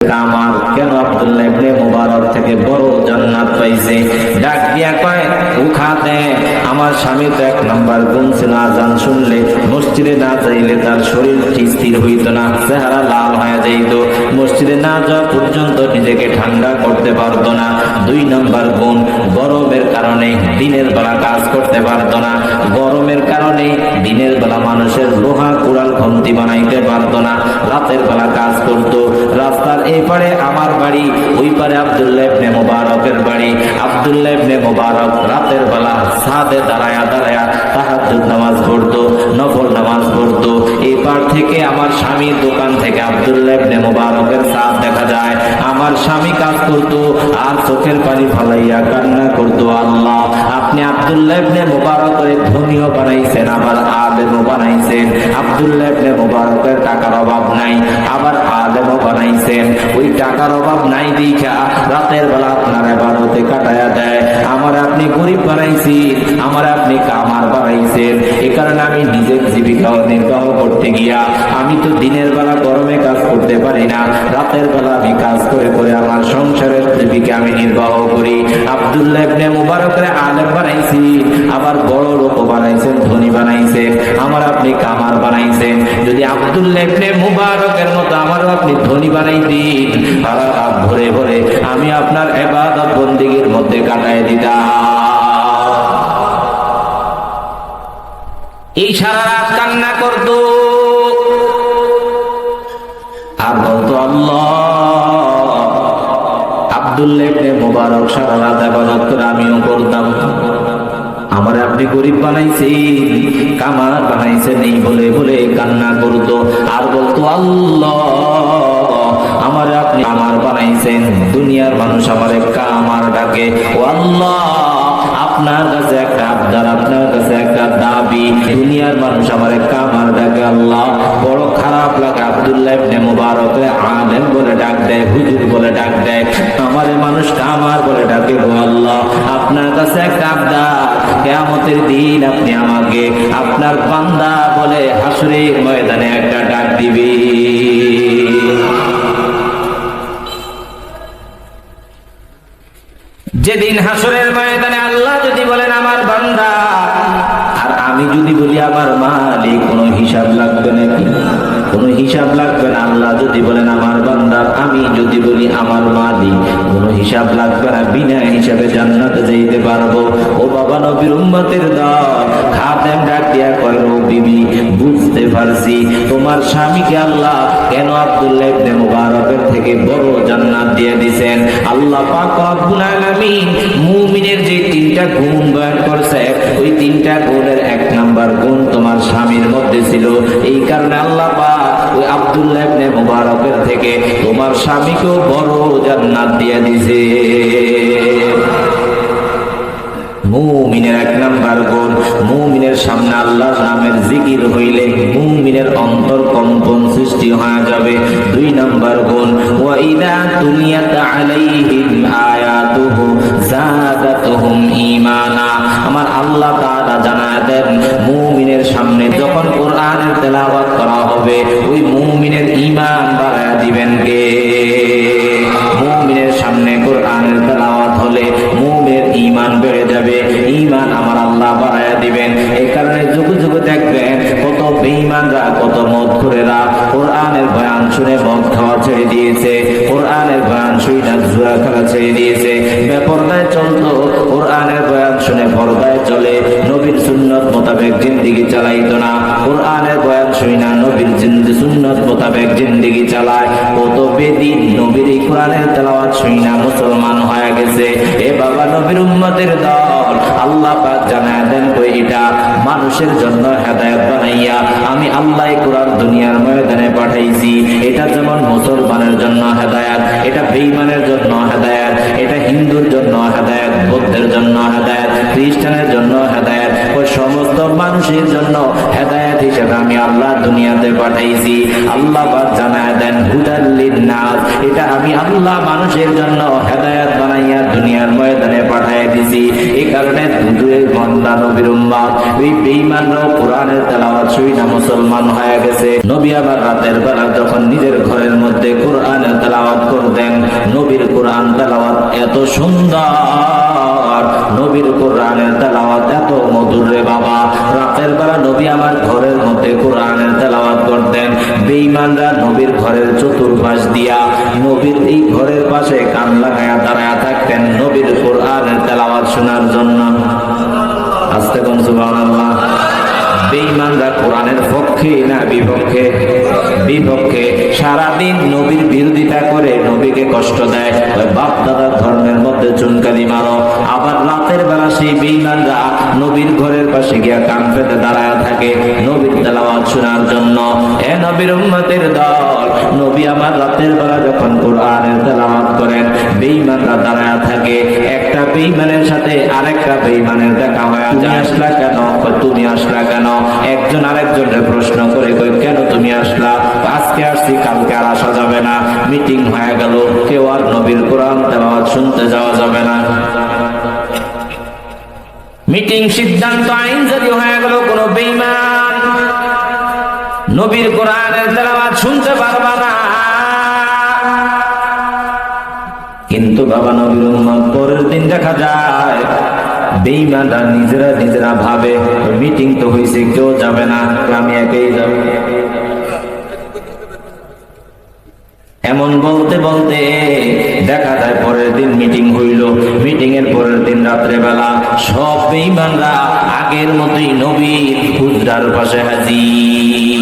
আমার কেন আব্দুল্লাহ ইবনে মুবারক থেকে বড় জান্নাত পাইছে? ডাক দিয়া কয়, উখাতে আমার স্বামী তো এক নাম্বার গুণ ছিল, আজান শুনলে মসজিদে না যাইলে তার শরীর স্থির হইত না, চেহারা লাল হয়ে যাইত, মসজিদে না যাওয়া পর্যন্ত নিজেকে ঠান্ডা করতে পারত না। 2 নাম্বার গুণ, গরমের কারণে দিনের বেলা কাজ করতে পারত না, গরমের কারণে দিনের বেলা মানুষের লোহা কুড়াল খন্তি বানাইতে পারত না, রাতের বেলা কাজ করত। রাস্তার এই পারে আমার বাড়ি, ওই পারে আব্দুল্লাহ ইবনে মুবারকের বাড়ি। আব্দুল্লাহ ইবনে মুবারক রাতের বেলা ছাদে দাঁড়ায়া দাঁড়ায়া তাহাজ্জুদ নামাজ পড়তো, নফল নামাজ পড়তো। এই পার থেকে আমার স্বামীর দোকান থেকে আব্দুল্লাহ ইবনে মুবারকের ছাদ দেখা যায়। আমার স্বামী কাজ করতো আর চোখের পানি ফালাইয়া কান্না করতো, আল্লাহ আপনি আব্দুল্লাহ ইবনে মুবারকের ধনীও বানাইছেন, আবার আলেমও বানাইছেন। আব্দুল্লাহ ইবনে মুবারকের টাকার অভাব নাই, আবার আলেমও বানাইছেন। ওই টাকার অভাব নাই দেখা রাতের বেলা আপনার ইবাদতে কাটায়া দেয়। আমার আপনি গরিব বানাইছেন, আমার আপনি কামার বানাইছেন। এই কারণে আমি নিজের জীবিকা নির্বাহ করতে গিয়া আমি তো দিনের বেলা গরমে কাজ করতে পারি না, রাতের বেলা আমি কাজ করে করে আমার সংসারের জীবিকা আমি নির্বাহ করি। আব্দুল্লাহ ইবনে মুবারকের আলেম বানাইছি, আবার বড় লোক বানাইছেন, ধনী বানাইছেন। আমার আপনি কামার বানাইছেন। যদি আব্দুল্লাহ ইবনে মুবারকের মতো আমারও আপনি ধনী বানাই দিন, সারা রাত ভরে ভরে আমি আপনার ইবাদত বন্দেগীর মধ্যে কাটায় দিতাম। এই সারা রাত কান্না করতো আর বলতো, আল্লাহ আব্দুল্লাহ ইবনে মুবারক সারা রাত ইবাদত করে আমিও করতাম, আমার আপনি গরিব বানাইছেন, কামার বানাইছেন, এই বলে বলে কান্না করতো আর বলতো, আল্লাহ আমার আপনি কামার বানাইছেন। দুনিয়ার মানুষ আমার কামার ডাকে, ও আল্লাহ আপনার কাছে একটা আবদার, আপনার কাছে একটা দাবি, দুনিয়ার মানুষ আমার কামার ডাকে। আল্লাহ বড় খারাপ লাগে, আব্দুল্লাহ ইবনে মুবারক আলেম বলে ডাক দেয়, হুজুর বলে ডাক দেয়, আমার মানুষ কামার বলে ডাকে। ও আল্লাহ আপনার কাছে একটা আবদার, কিয়ামতের দিন আপনি আমাকে আপনার বান্দা বলে হাসরের ময়দানে একটা ডাক দিবে। যেদিন হাসরের ময়দানে আল্লাহ যদি বলেন আমার বান্দা, আর আমি যদি বলি আমার মালিক, কোনো হিসাব লাগবে নাকি? কোনো হিসাব লাগবে না। আল্লাহ যদি বলেন আমার বান্দা, আমি যদি বলি আমার মালিক, কোনো হিসাব লাগবে না, বিনা হিসাবে জান্নাতে যেতে পারবো। ও বাবা নবীর উম্মতের দল, খাদেম ডাক দিয়া কয়, ও বিবি বুঝতে পারছি তোমার স্বামীকে আল্লাহ কেন আব্দুল্লাহ ইবনে মুবারকের থেকে বড় জান্নাত দিয়ে দিবেন। আল্লাহ পাক রব্বুল আলামিন মুমিনের যে 3টা গুণ বয়ান করছে, ওই 3টা গুণের 1 নাম্বার গুণ তোমার স্বামীর মধ্যে ছিল। এই কারণে আল্লাহ পাক ওই আব্দুল্লাহ ইবনে মুবারকের থেকে তোমার স্বামীকেও বড় জান্নাত দিয়ে দিয়েছে। মুমিনের 1 নাম্বার গুণ, মুমিনের সামনে আল্লাহর নামের জিকির হইলে মুমিনের অন্তর কম্পন সৃষ্টি হয়ে যাবে। 2 নাম্বার গুণ, ওয়া ইযা তুলিয়াত আলাইহিম আয়াতুহু যাদাতুহুম ঈমানা। আমার আল্লাহ তাআলা জানায় দেন, মুমিনের সামনে যখন কোরআনের তেলাওয়াত করা হবে, ওই মুমিনের ঈমান বাড়ায়া দিবেন কে? মুমিনের সামনে কোরআনের তেলাওয়াত হলে মুমিনের ঈমান বেড়ে যাবে, ঈমান আমার আল্লাহ বাড়ায়া দিবেন। এই কারণে যুগে যুগে দেখবেন কত বেঈমানরা, কত মদখোরেরা কোরআনের বয়ান শুনে মদ খাওয়া ছেড়ে দিয়েছে, কোরআনের বয়ান শুনে জুয়া খেলা ছেড়ে দিয়েছে, বেপরদায় চলতো, কোরআনের বয়ান শুনে পর্দায় চলে, নবীর সুন্নত মোতাবেক জিন্দেগি চালাইতো না, কোরআনের বয়ান শুনে নবীর সুন্নত মোতাবেক জিন্দেগি চালায়। কত বেদিন নবীর এই কোরআনের তেলাওয়াত শুনে মুসলমান হয়ে গেছে। এ বাবা নবীর উম্মতের দল, আল্লাহ পাক জানায় দেন, এটা মানুষের জন্য হেদায়েত বানাইয়া আমি আল্লাহ কোরআন দুনিয়ার ময়দানে পাঠাইছি। এটা যেমন মুসলমানের জন্য হেদায়েত, এটা বেঈমানের জন্য হেদায়েত, এটা হিন্দুর জন্য হেদায়েত, বৌদ্ধের জন্য হেদায়েত, খ্রিস্টানের জন্য হেদায়েত, ওই সমস্ত মানুষের জন্য হেদায়েত হিসেবে আমি আল্লাহ দুনিয়াতে পাঠাইছি। আল্লাহ পাক জানায় দেন, হুদাল লিন্নাস, এটা এটা আমি আল্লাহ মানুষের জন্য হেদায়েত বানাইয়া দুনিয়ার ময়দানে পাঠিয়ে দিছি। এই কারণে দুধের বান্দা নবীর উম্মত ওই বেঈমানরাও কোরআনের তেলাওয়াত শুই না মুসলমান হয়ে গেছে। নবী আবার রাতের বেলা যখন নিজের ঘরের মধ্যে কোরআনের তেলাওয়াত করতেন, নবীর কোরআন তেলাওয়াত এত সুন্দর, নবীর কোরআনের তেলাওয়াত এত মধুর রে বাবা। রাতের বেলা নবী আমার ঘরের মধ্যে কোরআনের তেলাওয়াত করতেন, বেঈমানরা নবীর ঘরের চতুর্পাশ দিয়া নবীর এই ঘরের পাশে কান লাগায়া দাঁড়ায়া থাকতেন নবীর কোরআনের তেলাওয়াত শোনার জন্য। আস্তে কোন সুবহানাল্লাহ। বেঈমানরা কোরআনের পক্ষে না বিপক্ষে? বিপক্ষে। সারাদিন নবীর বিরোধিতা করে, নবীকে কষ্ট দেয়, বাপ দাদার ধর্মের মধ্যে চুনকালি মারো। আবার রাতের বেলা সেই বেঈমানরা নবীর ঘরের পাশে গিয়া কান পেতে দাঁড়ায় থাকে নবীর তেলাওয়াত শোনার জন্য। এ নবীর উম্মতের দল, নবী আমার রাতের বেলা যখন কোরআনের তেলাওয়াত করেন, বেঈমানরা দাঁড়ায় থাকে। একটা বেঈমানের সাথে আরেকটা বেঈমানের দেখা হয়, তুমি আসলা কেন? তুমি আসলা কেন? একজন আরেকজনের প্রশ্ন করে, কেন তুমি আসলা? আজকে আসছি, কালকে আর আসা যাবে না। মিটিং হয়ে গেল, কেউ আর নবীর কোরআন তেলাওয়াত শুনতে যাওয়া যাবে না। মিটিং সিদ্ধান্ত আইন জারি হয়ে গেল, কোন বেঈমান নবীর কোরআনের তেলাওয়াত শুনতে পারবা না। কিন্তু বাবা নবীর উম্মত পরের দিন দেখা যায় বেঈমানরা নিজেরা ভাবে মিটিং তো হয়েছে, কেউ যাবে না, আমি একাই যাব। এমন বলতে বলতে দেখা যায় পরের দিন মিটিং হইল। মিটিং এর পরের দিন রাত্রে বেলা সব বেঈমানরা আগের মতোই নবীর হুজরার পাশে হাজির।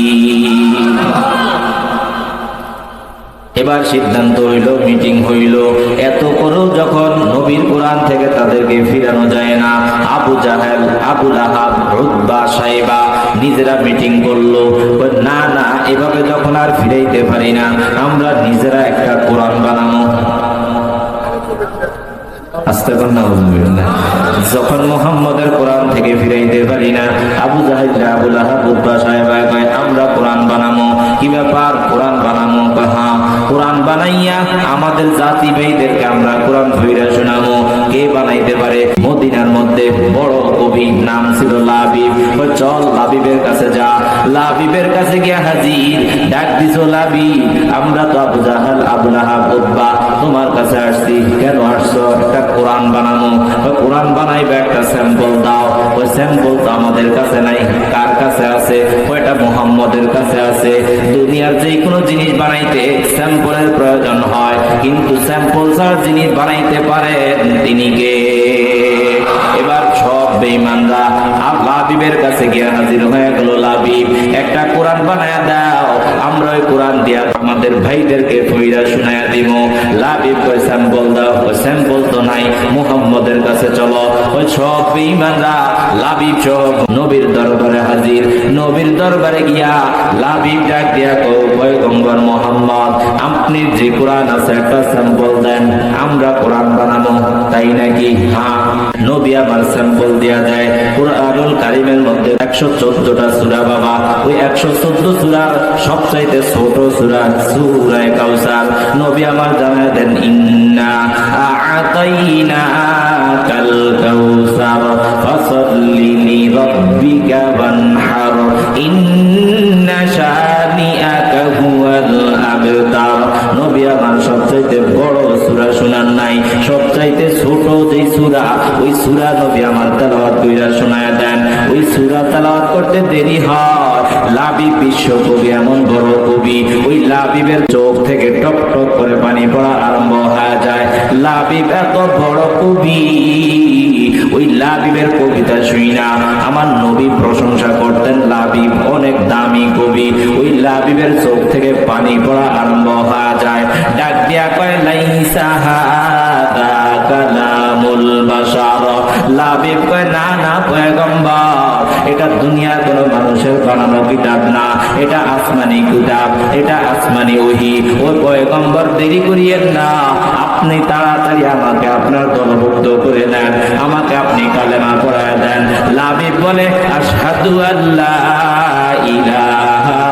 এবার সিদ্ধান্ত হইল, মিটিং হইল। এত করেও যখন নবীর কোরআন থেকে তাদেরকে ফিরানো যায় না, আবু জাহেল, আবু লাহাব, উতবা, সাইবা নিজেরা মিটিং করলো, না না এভাবে যখন আর ফিরাইতে পারি না, আমরা নিজেরা একটা কোরআন বানাবো। যখন মুহাম্মদের কোরআন থেকে ফিরাইতে পারি না, আবু জাহেল, আবু লাহাব, উতবা, সাইবা কয় আমরা কোরআন বানাবো। কি ব্যাপার? কোরআন বানাবো? হ্যাঁ, কোরআন বানাইয়া আমাদের জাতি ভাইদেরকে আমরা কোরআন ফিরে শোনাবো। কে বানাইতে পারে? মদিনার মধ্যে বড় কবি, নাম ছিল লাবিব। চল লাবিবের কাছে যা। লাবিবের কাছে গিয়া হাজির, ডাক দিছো, লাবিব আমরা তো আবু জাহেল, আবু লাহাব, উতবা তোমার কাছে আসছি। কেন আসছো? একটা কোরআন বানাবো। কোরআন বানাইবে, একটা স্যাম্পল দাও। ওই স্যাম্পল তো আমাদের কাছে নাই। কার কাছে আছে? ওইটা মুহাম্মদের কাছে আছে। দুনিয়ার যে কোনো জিনিস বানাইতে স্যাম্পলের প্রয়োজন হয়, কিন্তু স্যাম্পল ছাড়া জিনিস বানাইতে পারেন তিনি কে? এবার সব বেঈমানরা লাবিবের কাছে গিয়ে হাজির হয়ে গেল। লাবিব একটা কোরআন বানায়া দাও, আমরা ওই কোরআন দিয়া আমাদের ভাইদেরকে ফিরা শুনায়া দিব। লাবিব ওই স্যাম্পল দাও। ওই স্যাম্পল তো নাই, মুহাম্মদের কাছে চলো। ওই সব বেঈমানরা লাবিব সব নবীর দরবারে হাজির। নবীর দরবারে গিয়া লাবিব ডাক দিয়া কও, পয়গম্বর মুহাম্মদ আপনি যে কোরআন আছে একটা স্যাম্পল দেন, আমরা কোরআন বানাবো। তাই নাকি? হ্যাঁ। নবী আমার স্যাম্পল দিয়া দেয়। কুরআনুল কারীমের মধ্যে 114টা সূরা বাবা। ওই 114 সূরার সবচাইতে ছোট সূরা সূরা কাউসার। নবী আমার জানায় দেন, ইন্না আ'তাইনাকাল কাউসার ফাসাল্লি লিরাব্বিকা ওয়ানহার ইন্না শানিআকা হুয়াল আবতার। নবী আমার সবচাইতে বড় সূরা শোনার নাই, সবচাইতে ছোট যে সূরা, ওই সূরা নবী আমার তেলাওয়াত কইরা শোনায় দেন। ওই সূরা তেলাওয়াত করতে দেরি হয়। লাবিব বিশ্ব কবি, এমন বড় কবি, ওই লাবিবের চোখ থেকে টপ টপ করে পানি পড়া আরম্ভ হয়ে যায়। লাবিব এত বড় কবি, ওই লাবিবের কবিতা শুই না আমার নবী প্রশংসা করতেন। লাবিব অনেক দামি কবি। ওই লাবিবের চোখ থেকে পানি পড়া আরম্ভ হয়ে যায়। ডাক দিয়া কয়, লাইসা হাদা কালামুল বাশার। লাবিব কয়, না না পয়গম্বর, এটা দুনিয়ার কোন মানুষের বানানো কিতাব না, এটা আসমানি কিতাব, এটা আসমানি ওহী। ওই পয়গম্বর দেরি করিয়েন না, আপনি তাড়াতাড়ি আমাকে আপনার দলভুক্ত করে নেন, আমাকে আপনি কালেমা পড়ায় দেন। লাবিব বলে, আশহাদু আল্লা ইলাহা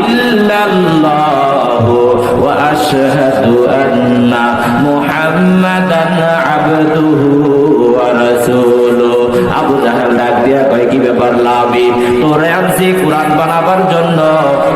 ইল্লাল্লাহু ওয়া আশহাদু আন্না কয় লাবিব, তোরে আনছি কোরআন বানাবার জন্য,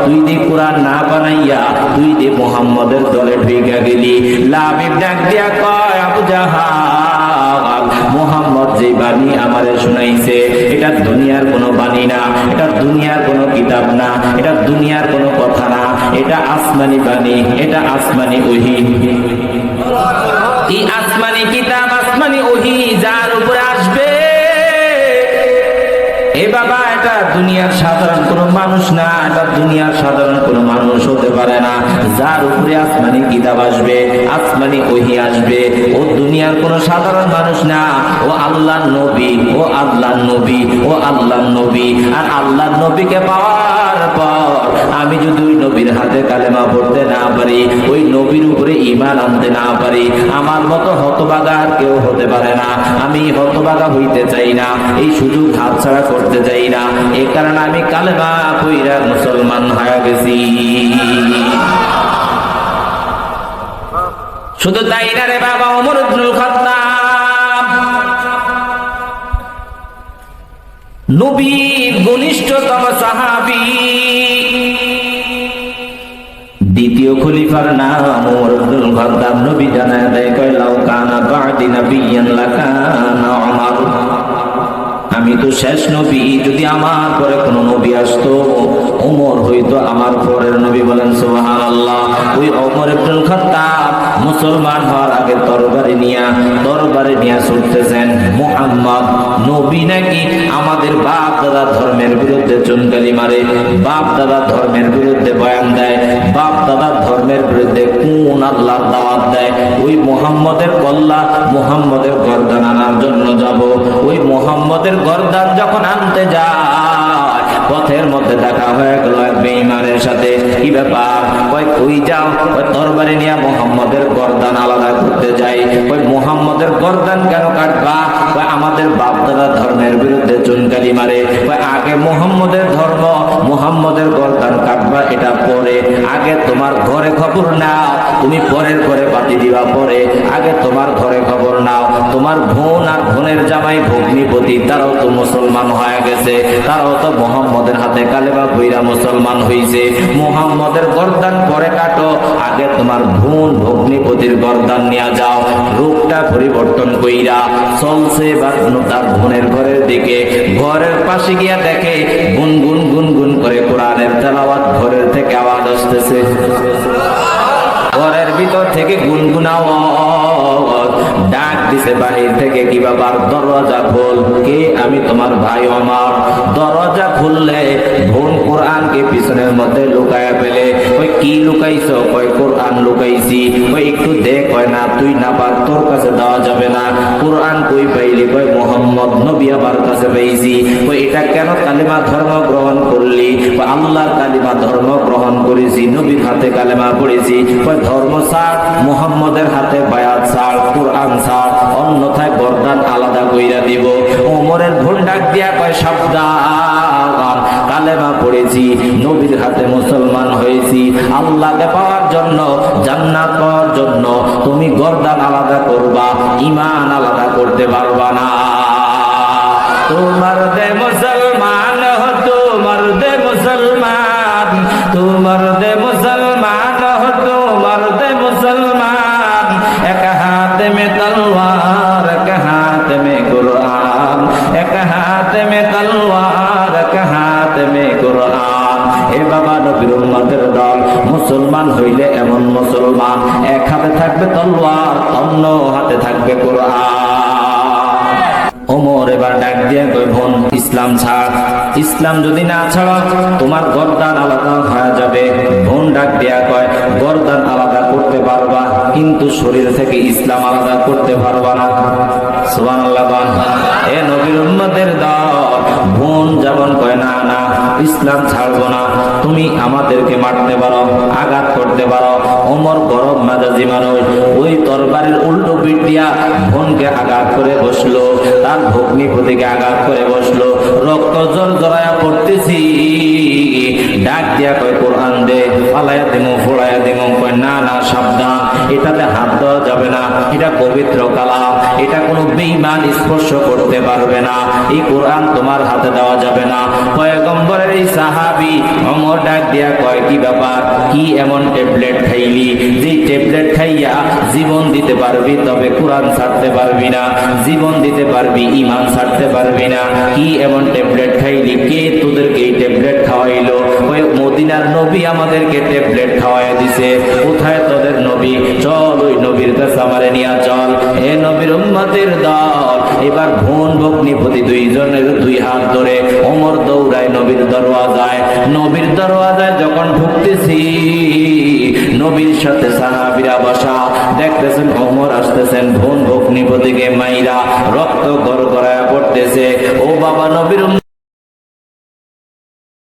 তুই দি কোরআন না বানাইয়া তুই দি মুহাম্মদের দলে ঢুকে গেলি। লাবিব ডাক দিয়া কয় আবু জাহাল, মুহাম্মদ যে বাণী আমারে শুনাইছে এটা দুনিয়ার কোনো বাণী না, এটা দুনিয়ার কোনো কিতাব না, এটা দুনিয়ার কোনো কথা না, এটা আসমানি বাণী, এটা আসমানি ওহী। এই আসমানি কিতাব, আসমানি ওহী যার উপরে আসবে, এ বাবা এটা দুনিয়ার সাধারণ কোনো মানুষ না, এটা দুনিয়ার সাধারণ কোনো মানুষ হতে পারে না। যার উপরে আসমানি কিতাব আসবে, আসমানি ওহী আসবে, ও দুনিয়ার কোনো সাধারণ মানুষ না, ও আল্লাহর নবী, ও আল্লাহর নবী, ও আল্লাহর নবী। আর আল্লাহর নবীকে পাওয়ার পর আমি যদি ওই নবীর হাতে কালেমা পড়তে না পারি, ওই নবীর উপরে ঈমান আনতে না পারি, আমার মতো হতভাগা আর কেউ হতে পারে না। আমি হতভাগা হইতে চাই না, এই সুযোগ হাতছাড়া করতে চাই না, এই কারণে আমি কালেমা পড়া মুসলমান হয়ে গেছি। শুধু তাই না রে বাবা, ওমর ইবনুল খাত্তাব নবীর ঘনিষ্ঠতম সাহাবী, দ্বিতীয় খলিফার নাম ওমর ইবনুল খাত্তাব। নবী জানায় দেয় কয় লাউ কানা বা'দি নাবিয়্যান লাকানা ওমর, আমি তো শেষ নবী, যদি আমার পরে কোনো নবী আসতো ওমর হইতো আমার পরের নবী। বলেন সুবহানাল্লাহ। ওই ওমর ইবনুল খাত্তাব মুসলমান হওয়ার আগে তরবারি নিয়া ছুটতেছেন, মুহাম্মদ নবী নাকি আমাদের বাপ দাদা ধর্মের বিরুদ্ধে চুনকালি মারে, বাপ দাদা ধর্মের বিরুদ্ধে বয়ান দেয়, বাপ দাদা ধর্মের বিরুদ্ধে কোন আল্লাহর দাওয়াত দেয়। ওই মুহাম্মদের কল্লা, মুহাম্মদের গর্দান আনার জন্য যাব। ওই মুহাম্মদের গর্দান যখন আনতে যায়, পথের মধ্যে দেখা হয়ে গেল এক বেঈমানের সাথে। কি ব্যাপার? কই যাও? তরবারি নিয়ে মুহাম্মদের গর্দান আলাদা করতে যাই। মুহাম্মদের গর্দান কেন কাটবা? আমাদের বাপ দাদা ধর্মের বিরুদ্ধে চুনকালি মারে। আগে মুহাম্মদের ধর্ম, মুহাম্মদের গর্দান কাটবা এটা পরে, আগে তোমার ঘরে খবর নাও, তুমি পরের ঘরে বাতি দিবা পরে, আগে তোমার ঘরে খবর নাও। তোমার বোন আর বোনের জামাই ভগ্নিপতি, তারাও তো মুসলমান হয়ে গেছে, তারাও তো মুহাম্মদের হাতে কালেমা পড়া মুসলমান হইছে। মুহাম্মদের গর্দান পরে কাটো, আগে তোমার বোন ভগ্নিপতির গর্দান নিয়ে যাও। রূপটা পরিবর্তন কইরা চলছে তার বোনের ঘরের দিকে, ঘরের পাশে গিয়া দেখে গুনগুন গুনগুন করে কোরআনের তেলাওয়াত ঘরের থেকে আওয়াজ আসতেছে। ঘরের ভিতর থেকে গুনগুন আওয়াজ, ডাক দিছে বাহির থেকে, কি ব্যাপার? দরজা খোল। কে? আমি তোমার ভাই ওমর। দরজা খুললে বোন কোরআনকে পিছনের মধ্যে লুকায়া ফেলে। ওই কি লুকাইছো? কয় কোরআন লুকাইছি। ওই একটু দেখ। কয় না, তুই না পার, তোর কাছে দেওয়া যাবে না। কোরআন কই পাইলি? কয় মুহাম্মদ নবী আমার কাছে পাইছি। কই এটা কেন কালিমা ধর্ম গ্রহণ করলি? আল্লাহর কালিমা ধর্ম গ্রহণ করেছি, নবীর হাতে কালেমা পড়েছি। কয় ধর্ম ছাড়, মুহাম্মদের হাতে বায়াত ছাড়, কোরআন ছাড়, অন্যথায় গর্দান আলাদা কইরা দিব। ওমরের বোন ডাক দিয়া কয় সাবধান, কালেমা পড়েছি, নবীর হাতে মুসলমান হয়েছি, আল্লাহকে পাওয়ার জন্য, জান্নাত পাওয়ার জন্য তুমি গর্দান আলাদা করবা, ঈমান আলাদা করতে পারবা না। তোমার দে মুসলমান, তোমার দে মুসলমান, তোমার দে মুসলমান, তোমার দে মুসলমান। এক হাত মে তলওয়ার, এক হাত মে কুরআন, এক হাত মে তলওয়ার, এক হাত মে কুরআন। এ বাবা, নবীর উম্মতের দল মুসলমান হইলে এমন মুসলমান, এক হাতে থাকবে তলোয়ার, অন্য হাতে থাকবে কোরআন। ওমর এবার ডাক দিয়ে কই, বোন ইসলাম ছাড়, ইসলাম যদি না ছাড়ো তোমার গর্দান আলাদা হয়ে যাবে। বোন ডাক দিয়া কয়, গর্দান আলাদা করতে পারবা, কিন্তু শরীর থেকে ইসলাম আলাদা করতে পারবা না। সুবহানাল্লাহ। এ নবীর উম্মতের দল, বোন যেমন কয় না না, ইসলাম ছাড়বো না, তুমি আমাদেরকে মারতে পারো, আঘাত করতে পারো। ওমর গরম মেজাজি মানুষ, ওই তরবারির উল্টো পিঠ দিয়া বোনকে আঘাত করে বসলো, তার ভগ্নিপতিকে আঘাত করে বসলো। রক্ত জড়জড়ায়া পড়তেছি, ডাক দিয়া কয় কোরআন দে, ফালাইয়া দিমু, ফোড়াইয়া দিমু। কয় না না, সাবধান, এটাতে হাত দেওয়া যাবে না, এটা পবিত্র কালাম, এটা কোনো বেঈমান স্পর্শ করতে পারবে না, এই কোরআন তোমার হাতে দেওয়া যাবে না। পয়গম্বরের এই সাহাবী ওমর ডাক দিয়া কয়, কি ব্যাপার, কি এমন ট্যাবলেট খাইলি যে ট্যাবলেট খাইয়া জীবন দিতে পারবি তবে কোরআন ছাড়তে পারবি না, জীবন দিতে পারবি ঈমান ছাড়তে পারবি না, কি এমন ট্যাবলেট খাইলি, কে তোদেরকে এই ট্যাবলেট খাওয়াইলো? ওই মদিনার নবী আমাদেরকে ট্যাবলেট খাওয়াই দিছে। কোথায় তোদের নবী? চল ওই নবীর কাছে আমারে নিয়া চল। হে নবীর উম্মতের দল, এবার বোন ভগ্নিপতি দুইজনের দুই হাত ধরে ওমর দৌড়ায় নবীর দরওয়াজায়। নবীর দরওয়াজায় যখন ঢুকতেছি, নবীর সাথে সাহাবীরা বসা, দেখতেছেন ওমর আসতেছেন বোন ভগ্নিপতিকে মাইরা রক্ত গড়গড়ায় পড়তেছে। ও বাবা, নবীর